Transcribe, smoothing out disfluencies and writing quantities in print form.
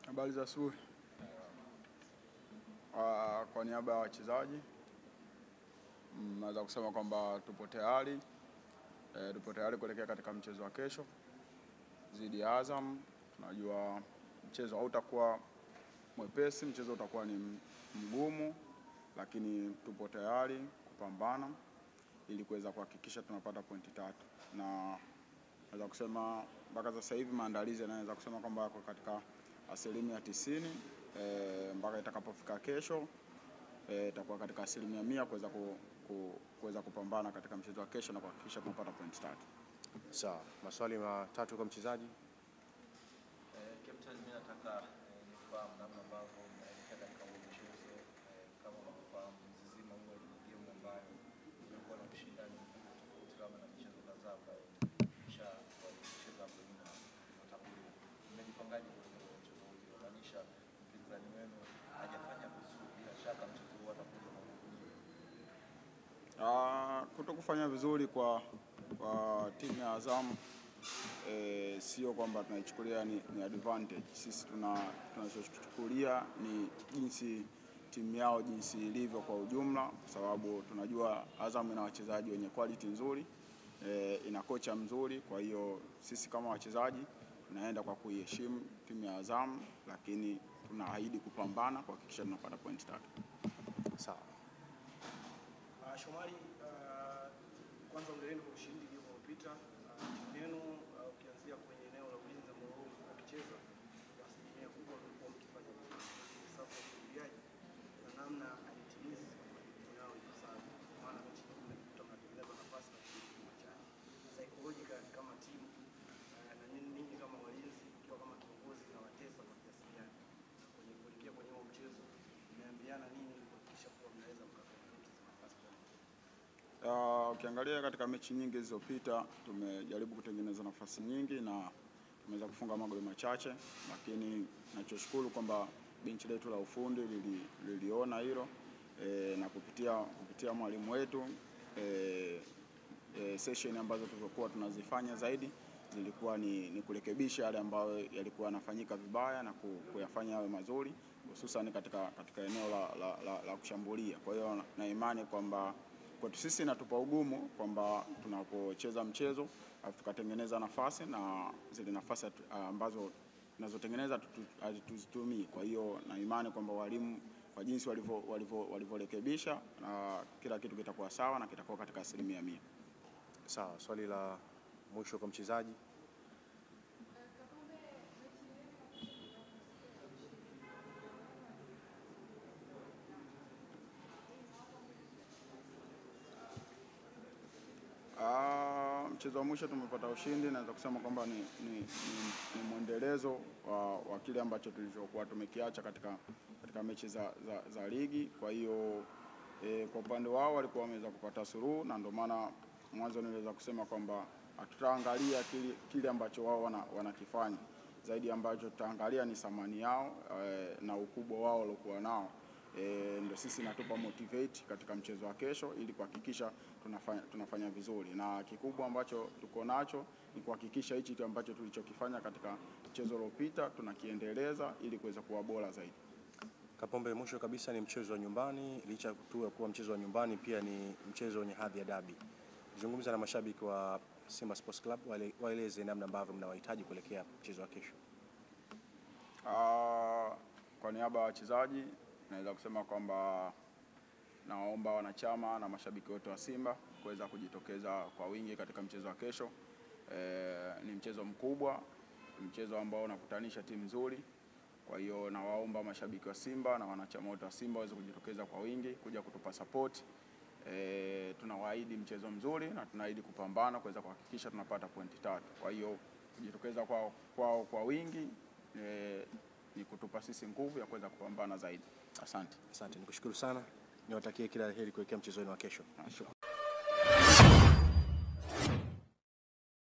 Habari za asubuhi. Kwa niaba ya wachezaji naweza kusema kwamba tupo tayari kuelekea katika mchezo wa kesho dhidi ya Azam. Tunajua mchezo hautakuwa mwepesi, mchezo utakuwa ni mgumu, lakini tupo tayari kupambana ili kuweza kuhakikisha tunapata pointi 3. Na naweza kusema mpaka sasa hivi maandalizi yanaweza kusema kwamba yako katika 90%, mpaka itakapofika kesho itakuwa katika 100% kuweza kupambana katika mchezo wa kesho na kuhakikisha tunapata pointi 3. Sawa, maswali matatu kwa mchezaji. Captain, mimi nataka nifahamu namna ambavyo mnaelekea katika mchezo, kama unafahamu mzima huo ni game ambayo imekuwa na ushindani tofauti kama na michezo kadhaa ambayo walicheza hapo nyuma. Mmejipangaje kwa mchezo huu? Inamaanisha mpinzani wenu hajafanya vizuri, bila shaka mchezo huu atakuja na kutokufanya vizuri kwa timu ya Azam sio kwamba tunaichukulia ni advantage. Sisi tunachochukulia ni jinsi timu yao jinsi ilivyo kwa ujumla, kwa sababu tunajua Azam ina wachezaji wenye quality nzuri, ina kocha mzuri. Kwa hiyo sisi kama wachezaji tunaenda kwa kuiheshimu timu ya Azam, lakini tunaahidi kupambana kuhakikisha tunapata pointi 3. Sawa. Shomari, kwanza ongeleni kwa ushindi uliopita. Timu yenu ukianzia kwenye eneo la ulinzi ambao mkicheza kwa asilimia kubwa mlikuwa mkifanya safu ya ushambuliaji na namna alitimiza majukumu yao ipasavyo, maana mechi nyingi mlikuta mnatengeneza nafasi na kujibu machache. Psychological kama timu na ninyi kama walinzi mkiwa kama kiongozi na watesa kwa kiasi gani kwenye kuelekea kwenye huo mchezo, mmeambiana nini kuhakikisha kuwa mnaweza mkakamilisha nafasi? Ukiangalia katika mechi nyingi zilizopita tumejaribu kutengeneza nafasi nyingi na tumeweza kufunga magoli machache, lakini nachoshukuru kwamba benchi letu la ufundi liliona hilo na kupitia mwalimu wetu session ambazo tulikuwa tunazifanya zaidi zilikuwa ni kurekebisha yale ambayo yalikuwa yanafanyika vibaya na kuyafanya yawe mazuri, hususan katika eneo la kushambulia. Kwa hiyo na imani kwamba kwetu sisi inatupa ugumu kwamba tunapocheza mchezo tukatengeneza nafasi na zile nafasi ambazo tunazotengeneza tuzitumii. Kwa hiyo na imani kwamba walimu kwa jinsi walivyorekebisha na kila kitu kitakuwa sawa na kitakuwa katika 100%. Sawa, swali la mwisho kwa mchezaji. Mchezo wa mwisho tumepata ushindi, naweza kusema kwamba ni mwendelezo wa kile ambacho tulichokuwa tumekiacha katika mechi za ligi. Kwa hiyo kwa upande wao walikuwa wameweza kupata suluhu, na ndio maana mwanzo niliweza kusema kwamba hatutaangalia kile ambacho wao wanakifanya, zaidi ambacho tutaangalia ni thamani yao na ukubwa wao waliokuwa nao. Ndio sisi natupa motivate katika mchezo wa kesho ili kuhakikisha tunafanya vizuri, na kikubwa ambacho tuko nacho ni kuhakikisha hichi kitu ambacho tulichokifanya katika mchezo uliopita tunakiendeleza ili kuweza kuwa bora zaidi. Kapombe, mwisho kabisa, ni mchezo wa nyumbani. Licha tu ya kuwa mchezo wa nyumbani, pia ni mchezo wenye hadhi ya dabi. Zungumza na mashabiki wa Simba Sports Club, waeleze namna ambavyo mnawahitaji kuelekea mchezo wa kesho. Kwa niaba ya wachezaji naweza kusema kwamba naomba wanachama na mashabiki wote wa Simba kuweza kujitokeza kwa wingi katika mchezo wa kesho. Ni mchezo mkubwa, mchezo ambao unakutanisha timu nzuri. Kwa hiyo nawaomba mashabiki wa Simba na wanachama wote wa Simba waweze kujitokeza kwa wingi kuja kutupa support. Tunawaahidi mchezo mzuri na tunaahidi kupambana kuweza kuhakikisha tunapata pointi 3. Kwa hiyo kujitokeza kwa wingi ni kutupa sisi nguvu ya kuweza kupambana zaidi. Asante. Asante, nikushukuru sana. Niwatakie kila la heri kuelekea mchezo wa kesho.